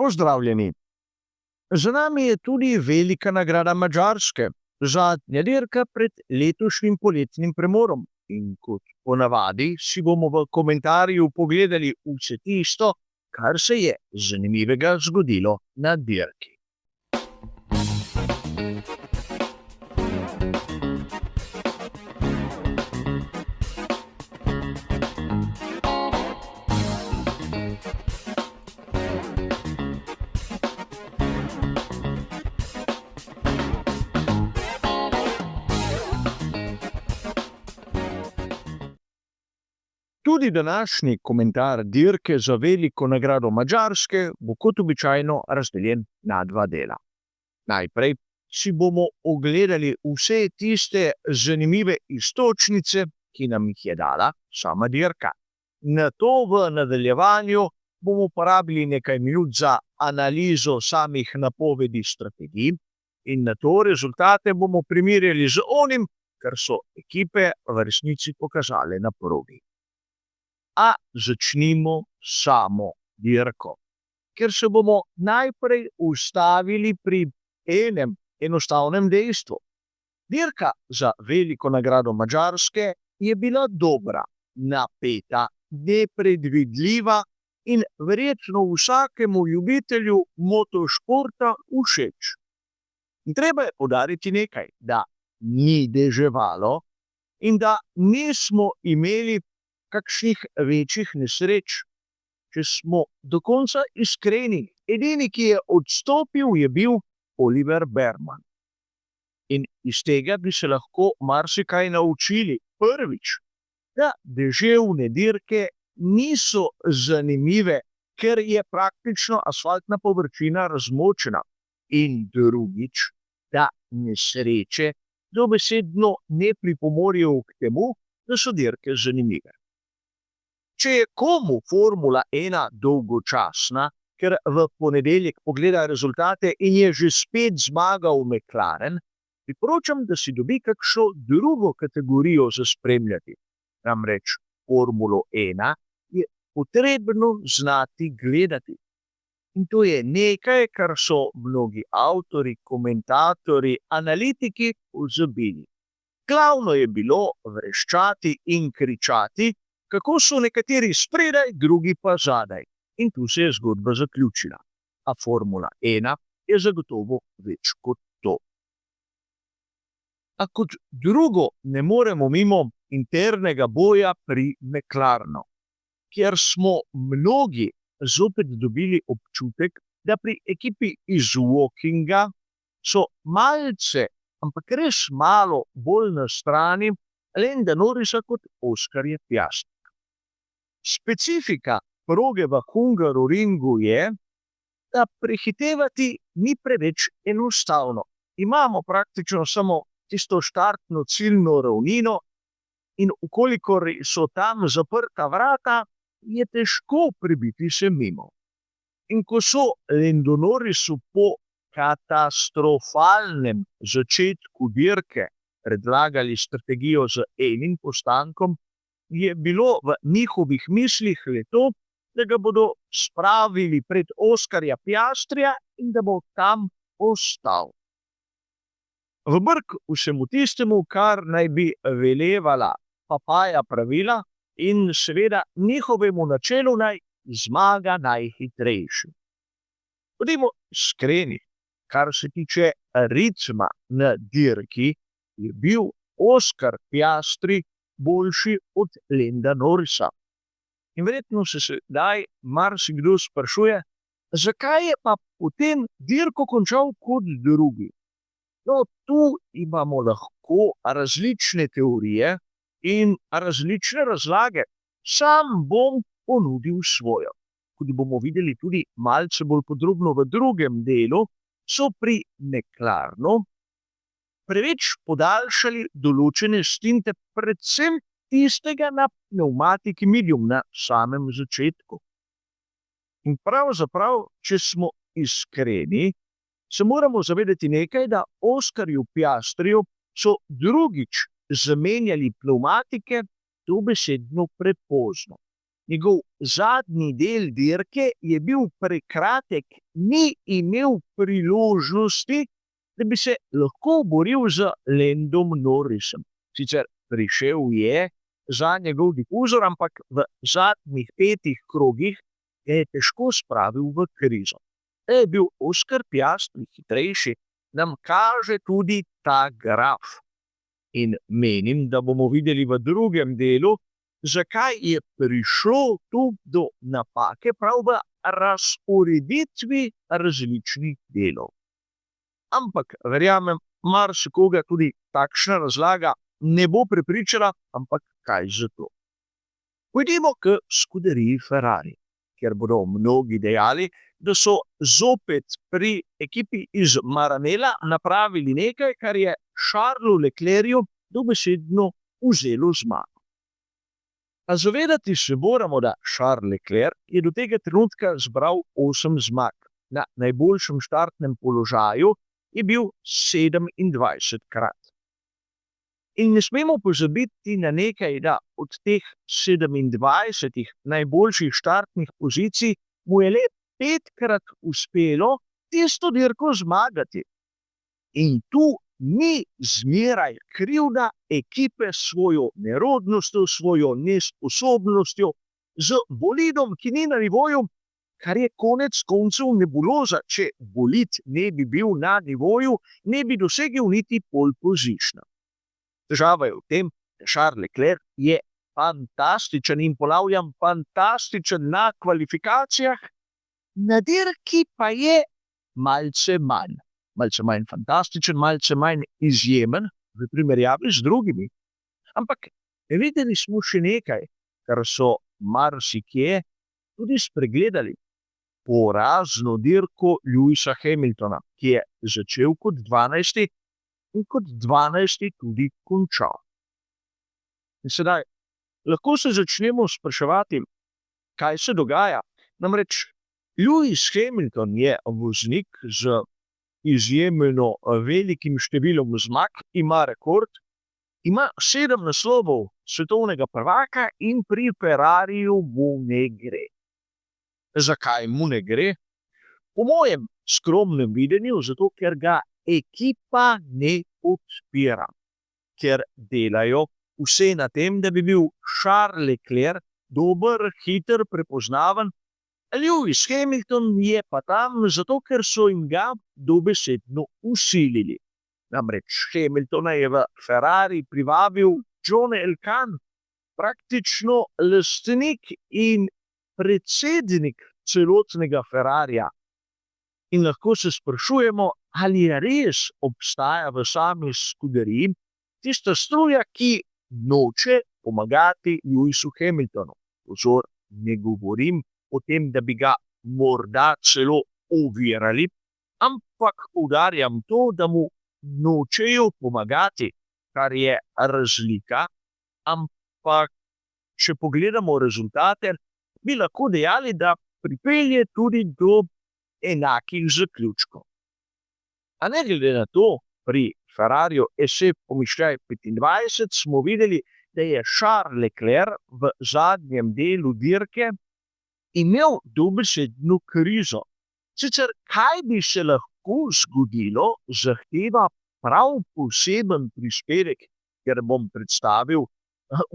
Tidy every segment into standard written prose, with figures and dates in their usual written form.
Pozdravljeni. Za nami je tudi velika nagrada Madžarske, zadnja dirka pred letošnjim poletnim premorom. In kot ponavadi si bomo v komentarju pogledali vse tisto, kar se je zanimivega zgodilo na dirki. Tudi današnji komentar dirke za veliko nagrado Madžarske bo kot običajno razdeljen na dva dela. Najprej si bomo ogledali vse tiste zanimive iztočnice, ki nam jih je dala sama dirka. Nato v nadaljevanju bomo porabili nekaj minut za analizo samih napovedi strategij in nato rezultate bomo primerjali z onim, kar so ekipe v resnici pokazale na progi. A začnimo samo dirko, ker se bomo najprej ustavili pri enem enostavnem dejstvu. Dirka za veliko nagrado Madžarske je bila dobra, napeta, nepredvidljiva in verjetno vsakemu ljubitelju motošporta všeč. In treba je poudariti nekaj, da ni deževalo in da nismo imeli kakšnih večjih nesreč. Če smo do konca iskreni, edini, ki je odstopil, je bil Oliver Bearman. In iz tega bi se lahko marsikaj naučili. Prvič, da deževne dirke niso zanimive, ker je praktično asfaltna površina razmočena. In drugič, da nesreče dobesedno ne pripomorejo k temu, da so dirke zanimive. Če je komu Formula 1 dolgočasna, ker v ponedeljek pogleda rezultate in je že spet zmagal McLaren, priporočam, da si dobi kakšno drugo kategorijo za spremljati. Namreč Formulo 1 je potrebno znati gledati. In to je nekaj, kar so mnogi avtorji, komentatorji, analitiki pozabili. Glavno je bilo vreščati in kričati, kako so nekateri spredaj, drugi pa zadaj. In tu se je zgodba zaključila. A Formula 1 je zagotovo več kot to. A kot drugo ne moremo mimo internega boja pri McLarenu, kjer smo mnogi zopet dobili občutek, da pri ekipi iz Wokinga so malce, ampak res malo bolj na strani Landa Norrisa kot Oskarja Piastrija. Specifika proge v Hungaroringu je, da prehitevati ni preveč enostavno. Imamo praktično samo tisto štartno ciljno ravnino in ukolikor so tam zaprta vrata, je težko prebiti se mimo. In ko so Lando Norrisu po katastrofalnem začetku dirke predlagali strategijo z enim postankom, je bilo v njihovih mislih le to, da ga bodo spravili pred Oskarja Piastrija in da bo tam ostal. V brk vsemu tistemu, kar naj bi velevala papaja pravila in seveda njihovemu načelu naj zmaga najhitrejši. Bodimo iskreni, kar se tiče ritma na dirki, je bil Oskar Piastri boljši od Landa Norrisa. In verjetno se sedaj marsikdo sprašuje, zakaj je pa potem dirko končal kot drugi. No, tu imamo lahko različne teorije in različne razlage. Sam bom ponudil svojo. Kot bomo videli tudi malce bolj podrobno v drugem delu, so pri McLarenu preveč podaljšali določene stinte, predvsem tistega na pneumatiki medium na samem začetku. In pravzaprav, če smo iskreni, se moramo zavedati nekaj, da Oskarju Piastriju so drugič zamenjali pneumatike dobesedno prepozno. njegov zadnji del dirke je bil prekratek, ni imel priložnosti, da bi se lahko boril z Landom Norrisom. Sicer prišel je za njegov difuzor, ampak v zadnjih 5 krogih je težko spravil v krizo. Da je bil Oscar Piastri hitrejši, nam kaže tudi ta graf. In menim, da bomo videli v drugem delu, zakaj je prišlo tu do napake prav v razporeditvi različnih delov. Ampak verjamem, marsikoga tudi takšna razlaga ne bo prepričala, ampak kaj za to. Pojdimo k skuderiji Ferrari, kjer bodo mnogi dejali, da so zopet pri ekipi iz Maranella napravili nekaj, kar je Charlesu Leclercu dobesedno vzelo zmago. A zavedati se moramo, da Charles Leclerc je do tega trenutka zbral 8 zmag. Na najboljšem štartnem položaju je bil 27-krat. In ne smemo pozabiti na nekaj, da od teh 27 najboljših štartnih pozicij mu je le 5-krat uspelo tisto dirko zmagati. In tu ni zmeraj krivda ekipe s svojo nerodnostjo, svojo nesposobnostjo, z bolidom, ki ni na nivoju, kar je konec koncev nebuloza. Če bolid ne bi bil na nivoju, ne bi dosegel niti pole position. Težava je v tem, da Charles Leclerc je fantastičen in ponavljam, fantastičen na kvalifikacijah, na dirki pa je malce manj. Malce manj fantastičen, malce manj izjemen v primerjavi z drugimi. Ampak videli smo še nekaj, kar so marsikje tudi spregledali. Porazno dirko Lewisa Hamiltona, ki je začel kot 12. in kot 12. tudi končal. In sedaj, lahko se začnemo spraševati, kaj se dogaja. Namreč Lewis Hamilton je voznik z izjemno velikim številom zmag, ima rekord, ima 7 naslovov svetovnega prvaka in pri Ferrariju mu ne gre. Zakaj mu ne gre? Po mojem skromnem videnju, zato ker ga ekipa ne podpira, ker delajo vse na tem, da bi bil Charles Leclerc dober, hiter, prepoznaven. Lewis Hamilton je pa tam zato, ker so jim ga dobesedno vsilili. Namreč Hamiltona je v Ferrari privabil John Elkann, praktično lastnik in predsednik celotnega Ferrarija. In lahko se sprašujemo, ali res obstaja v sami skuderiji tista struja, ki noče pomagati Lewisu Hamiltonu. Pozor, ne govorim o tem, da bi ga morda celo ovirali, ampak poudarjam to, da mu nočejo pomagati, kar je razlika, ampak če pogledamo rezultate, bi lahko dejali, da pripelje tudi do enakih zaključkov. A ne glede na to, pri Ferrariju SF pomišljaj 25 smo videli, da je Charles Leclerc v zadnjem delu dirke imel dobesedno krizo. Sicer, kaj bi se lahko zgodilo, zahteva prav poseben prispevek, ker bom predstavil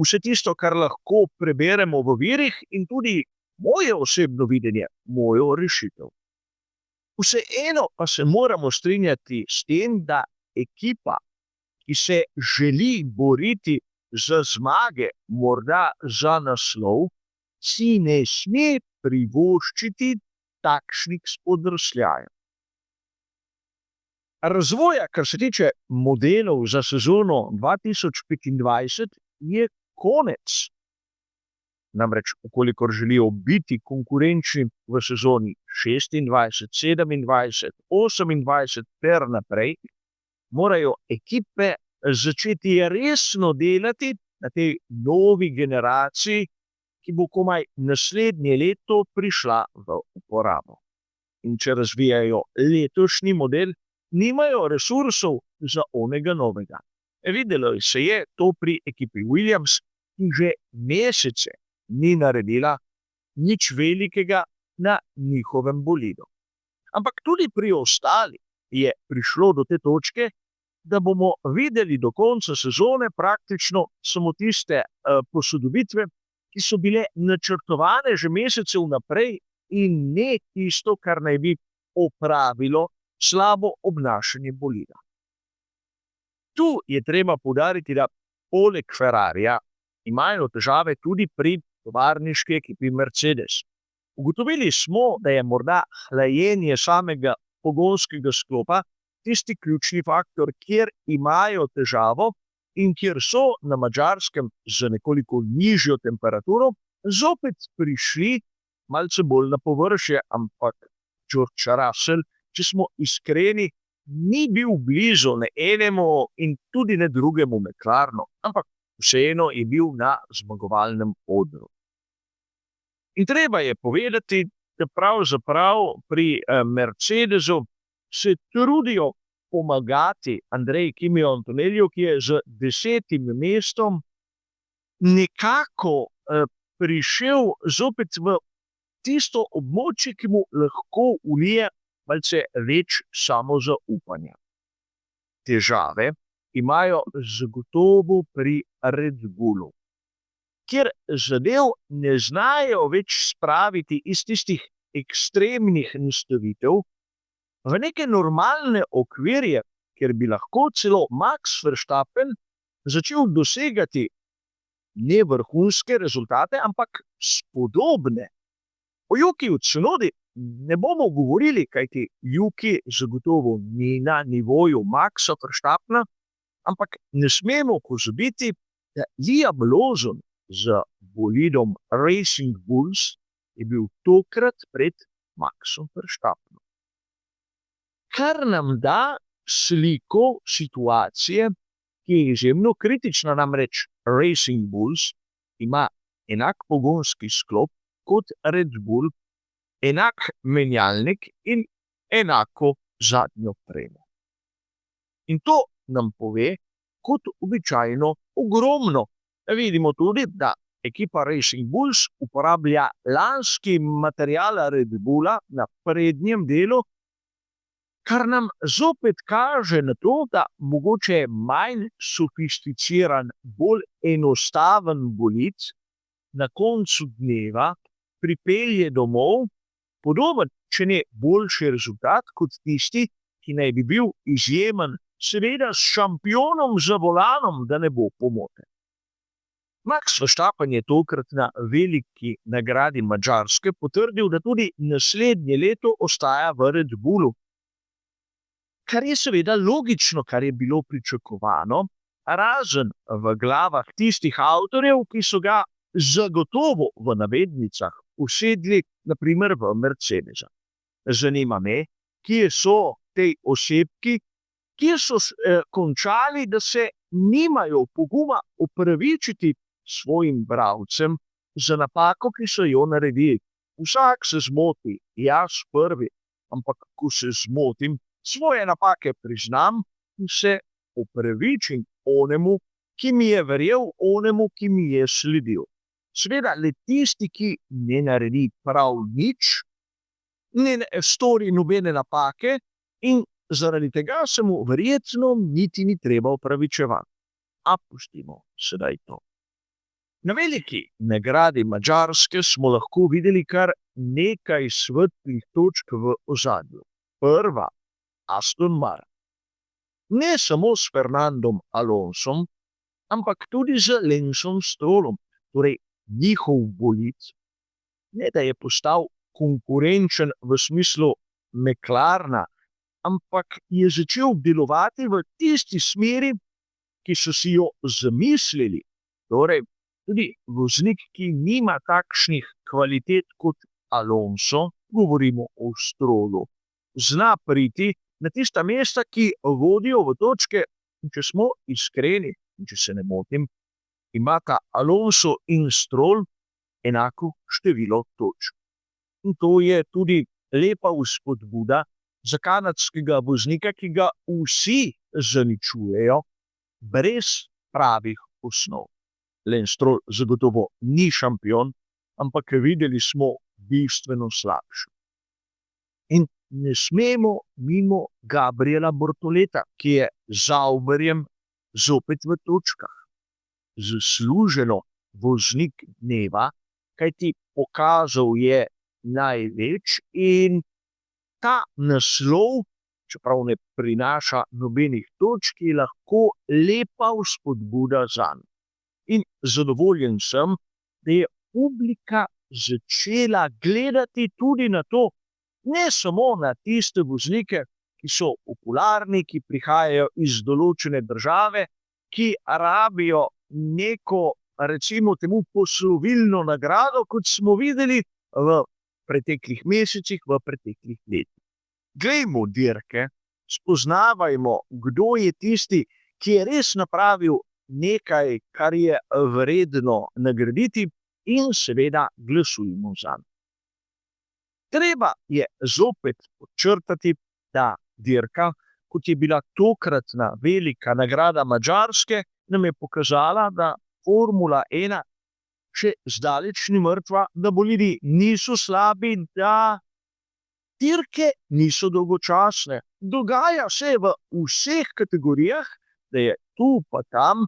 vse tisto, kar lahko preberemo v virih in tudi moje osebno videnje, mojo rešitev. Vseeno pa se moramo strinjati s tem, da ekipa, ki se želi boriti za zmage, morda za naslov, si ne sme privoščiti takšnih spodrsljajev. Razvoja, kar se tiče modelov za sezono 2025, je konec. Namreč, ukolikor želijo biti konkurenčni v sezoni 26, 27, 28 ter naprej, morajo ekipe začeti resno delati na tej novi generaciji, ki bo komaj naslednje leto prišla v uporabo. In če razvijajo letošnji model, nimajo resursov za onega novega. Videlo se je to pri ekipi Williams, ki že mesece ni naredila nič velikega na njihovem bolidu. Ampak tudi pri ostalih je prišlo do te točke, da bomo videli do konca sezone praktično samo tiste posodobitve, ki so bile načrtovane že mesece vnaprej in ne tisto, kar naj bi opravilo slabo obnašanje bolida. Tu je treba poudariti, da poleg Ferrarija imajo težave tudi pri tovarniški ekipi Mercedes. Ugotovili smo, da je morda hlajenje samega pogonskega sklopa tisti ključni faktor, kjer imajo težavo in kjer so na Madžarskem z nekoliko nižjo temperaturo zopet prišli malce bolj na površje, ampak George Russell, če smo iskreni, ni bil blizu ne enemu in tudi ne drugemu McLarenu, ampak vseeno je bil na zmagovalnem odru. In treba je povedati, da pravzaprav pri Mercedesu se trudijo pomagati Andreji Kimiju Antonelliju, ki je z 10. mestom nekako prišel zopet v tisto območje, ki mu lahko vlije malce več samozaupanja. Težave imajo zagotovo pri Red Bullu, kjer zadev ne znajo več spraviti iz tistih ekstremnih nastavitev v neke normalne okvirje, kjer bi lahko celo Max Verstappen začel dosegati ne vrhunske rezultate, ampak spodobne. O Yukiju Tsunodi ne bomo govorili, kajti Yuki zagotovo ni na nivoju Maxa Verstappena, ampak ne smemo pozabiti, da Liam Lawson z bolidom Racing Bulls je bil tokrat pred Maxom Verstappenom. Kar nam da sliko situacije, ki je izjemno kritična, namreč Racing Bulls ima enak pogonski sklop kot Red Bull, enak menjalnik in enako zadnjo premo. In to nam pove, kot običajno, ogromno. Vidimo tudi, da ekipa Racing Bulls uporablja lanski material Red Bulla na prednjem delu, kar nam zopet kaže na to, da mogoče manj sofisticiran, bolj enostaven bolid na koncu dneva pripelje domov podoben, če ne boljši rezultat kot tisti, ki naj bi bil izjemen, seveda s šampionom za volanom, da ne bo pomote. Max Verstappen je tokrat na veliki nagradi Madžarske potrdil, da tudi naslednje leto ostaja v Red Bullu. Kar je seveda logično, kar je bilo pričakovano, razen v glavah tistih avtorjev, ki so ga zagotovo v navednicah usedli, naprimer v Mercedesa. Zanima me, kje so tej osebki, kje so končali, da se nimajo poguma opravičiti svojim bralcem za napako, ki so jo naredili. Vsak se zmoti, jaz prvi, ampak ko se zmotim, svoje napake priznam in se opravičim onemu, ki mi je verjel, onemu, ki mi je sledil. Seveda, le tisti, ki ne naredi prav nič, ne stori nobene napake in zaradi tega se mu verjetno niti ni treba opravičevati. A pustimo sedaj to. Na veliki nagradi Madžarske smo lahko videli kar nekaj svetlih točk v ozadju. Prva, Aston Martin. Ne samo s Fernandom Alonsom, ampak tudi z Lensom Strollom, torej njihov bolid, ne da je postal konkurenčen v smislu McLarena, ampak je začel delovati v tisti smeri, ki so si jo zamislili. Torej, tudi voznik, ki nima takšnih kvalitet kot Alonso, govorimo o Strollu, zna priti na tista mesta, ki vodijo v točke, in če smo iskreni, in če se ne motim, imata Alonso in Stroll enako število točk. In to je tudi lepa vzpodbuda za kanadskega voznika, ki ga vsi zaničujejo brez pravih osnov. Lance Stroll zagotovo ni šampion, ampak videli smo bistveno slabše. In ne smemo mimo Gabriela Bortoleta, ki je z Zauberjem zopet v točkah. Zasluženo voznik dneva, kajti pokazal je največ in ta naslov, čeprav ne prinaša nobenih točk, je lahko lepa vzpodbuda zanj. In zadovoljen sem, da je publika začela gledati tudi na to, ne samo na tiste voznike, ki so popularni, ki prihajajo iz določene države, ki rabijo neko, recimo temu, poslovilno nagrado, kot smo videli v preteklih mesecih, v preteklih letih. Glejmo dirke, spoznavajmo, kdo je tisti, ki je res napravil nekaj, kar je vredno nagraditi, in seveda glasujmo zanj. Treba je zopet podčrtati, da dirka, kot je bila tokratna velika nagrada Madžarske, nam je pokazala, da Formula 1 še zdaleč ni mrtva, da bolidi niso slabi, da dirke niso dolgočasne. Dogaja se v vseh kategorijah, da je tu pa tam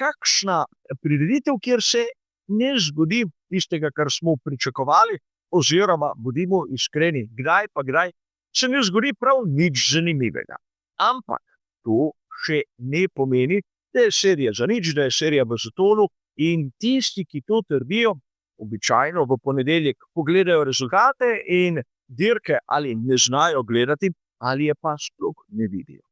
kakšna prireditev, kjer se ne zgodi tistega, kar smo pričakovali, oziroma, bodimo iskreni, kdaj pa kdaj, se ne zgodi prav nič zanimivega. Ampak to še ne pomeni, da je serija zanič, da je serija v zatonu, in tisti, ki to trdijo, običajno v ponedeljek pogledajo rezultate in dirke ali ne znajo gledati, ali je pa sploh ne vidijo.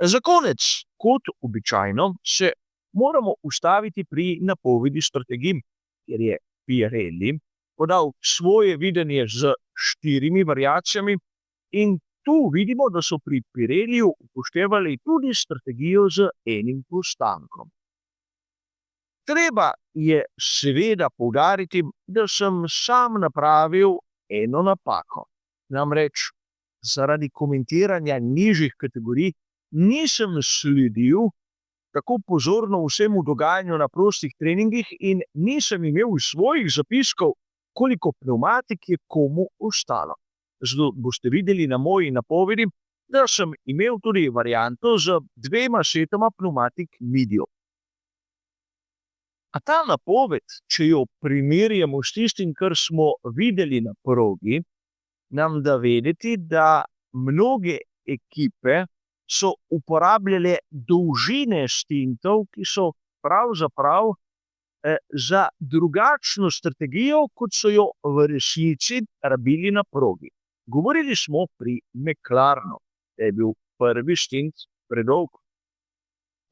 Za konec, kot običajno, se moramo ustaviti pri napovedi strategij, kjer je Pirelli podal svoje videnje z 4 variacijami, in tu vidimo, da so pri Pirelliju upoštevali tudi strategijo z enim postankom. Treba je seveda poudariti, da sem sam napravil eno napako. Namreč zaradi komentiranja nižjih kategorij nisem sledil tako pozorno vsemu dogajanju na prostih treningih in nisem imel svojih zapiskov, koliko pneumatik je komu ostalo. Zato boste videli na moji napovedi, da sem imel tudi varianto z 2 setoma pneumatik medium. A ta napoved, če jo primerjamo s tistim, kar smo videli na progi, nam da vedeti, da mnoge ekipe so uporabljale dolžine stintov, ki so pravzaprav za drugačno strategijo, kot so jo v resnici rabili na progi. Govorili smo pri McLarenu, da je bil prvi stint predolg.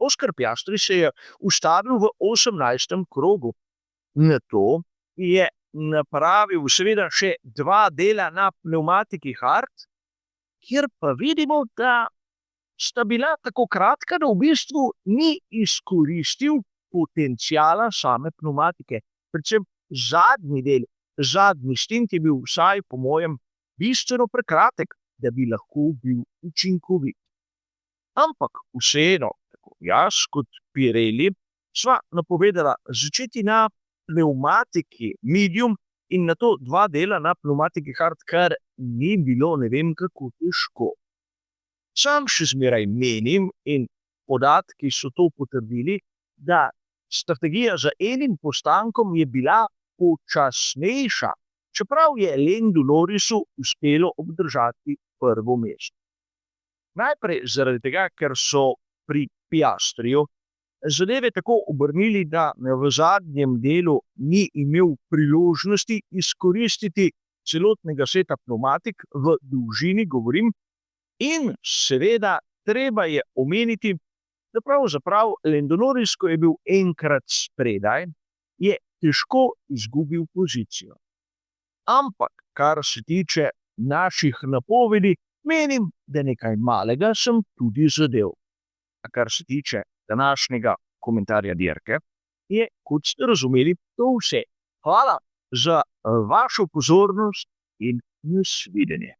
Oscar Piastri se je ustavil v 18. krogu. Nato je napravil seveda še 2 dela na pneumatiki hard, kjer pa vidimo, da sta bila tako kratka, da v bistvu ni izkoristil potenciala same pneumatike. Predvsem zadnji del, zadnji stint je bil vsaj po mojem bistveno prekratek, da bi lahko bil učinkovit. Ampak vseeno, tako jaz kot Pirelli, sva napovedala začeti na pneumatiki medium in nato 2 dela na pneumatiki hard, kar ni bilo ne vem kako težko. Sam še zmeraj menim, in podatki so to potrdili, da strategija z enim postankom je bila počasnejša, čeprav je Landu Norrisu uspelo obdržati prvo mesto. Najprej zaradi tega, ker so pri Piastriju zadeve tako obrnili, da v zadnjem delu ni imel priložnosti izkoristiti celotnega seta pneumatik, v dolžini govorim, in seveda treba je omeniti, da pravzaprav Lando Norris, ko je bil enkrat spredaj, je težko izgubil pozicijo. Ampak, kar se tiče naših napovedi, menim, da nekaj malega sem tudi zadev. A kar se tiče današnjega komentarja dirke, je, kot ste razumeli, to vse. Hvala za vašo pozornost in nasvidenje.